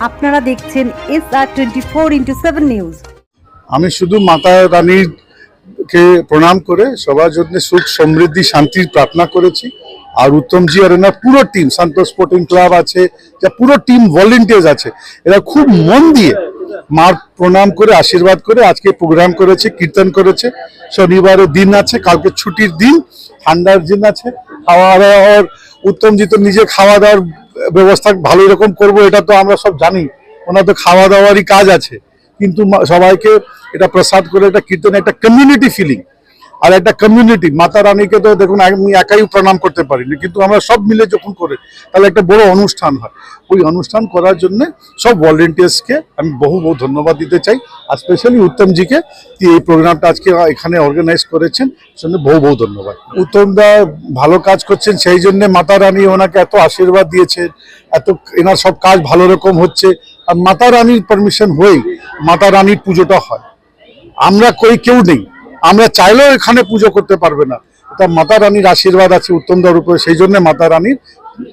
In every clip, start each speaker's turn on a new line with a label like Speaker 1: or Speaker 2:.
Speaker 1: আপনারা দেখছেন SR24x7 news.
Speaker 2: আমি শুধু মাতা রানীর কে প্রণাম করে সবার জন্য সুখ সমৃদ্ধি শান্তির প্রার্থনা করেছি। আর উত্তমজি আর এনার পুরো টিম, সন্তোষ স্পোর্টিং ক্লাব আছে, যা পুরো টিম ভলেন্টিয়ার্স আছে, এরা খুব মন দিয়ে মার প্রণাম করে আশীর্বাদ করে আজকে প্রোগ্রাম করেছে, কীর্তন করেছে। শনিবারের দিন আছে, কালকে ছুটির দিন, ঠান্ডার দিন আছে। খাওয়া দাওয়ার উত্তমজি তো নিজে খাওয়া দাওয়ার ব্যবস্থা ভালো রকম করবো, এটা তো আমরা সব জানি। ওনার তো খাওয়া দাওয়ারই কাজ আছে, কিন্তু সবাইকে এটা প্রসাদ করে একটা কীর্তন, একটা কমিউনিটি ফিলিং। আর একটা কমিউনিটি, মাতা রানীকে তো দেখুন আমি একাই প্রণাম করতে পারিনি, কিন্তু আমরা সব মিলে যখন করে তাহলে একটা বড় অনুষ্ঠান হয়। ওই অনুষ্ঠান করার জন্য সব ভলেন্টিয়ার্সকে আমি বহু ধন্যবাদ দিতে চাই, আর স্পেশালি উত্তমজিকে এই প্রোগ্রামটা আজকে এখানে অর্গানাইজ করেছেন, জন্য বহু ধন্যবাদ। উত্তমদা ভালো কাজ করছেন, সেই জন্য মাতা রানী ওনাকে এত আশীর্বাদ দিয়েছেন, এত এনার সব কাজ ভালো রকম হচ্ছে। আর মাতা রানীর পারমিশন হয়েই মাতা রানীর পুজোটা হয়। আমরা কেউ নেই, আমরা চাইলেও এখানে পুজো করতে পারবে না। তা মাতা রানীর আশীর্বাদ আছে উত্তমদার উপরে, সেই জন্য মাতা রানীর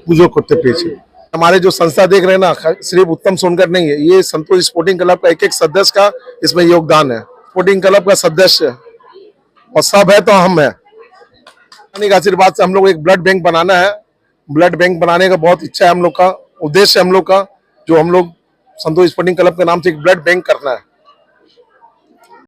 Speaker 2: পুজো করতে পেয়েছি।
Speaker 3: हमारे जो संस्था देख रहे हैं ना, सिर्फ उत्तम सोनकर नहीं है, ये संतोष स्पोर्टिंग क्लब का एक एक सदस्य का इसमें योगदान है। स्पोर्टिंग क्लब का सदस्य और सब है तो हम है। का आशीर्वाद से हम लोग एक ब्लड बैंक बनाना है। ब्लड बैंक बनाने का बहुत इच्छा है हम लोग का, उद्देश्य हम लोग का, जो हम लोग संतोष स्पोर्टिंग क्लब के नाम से एक ब्लड बैंक करना है।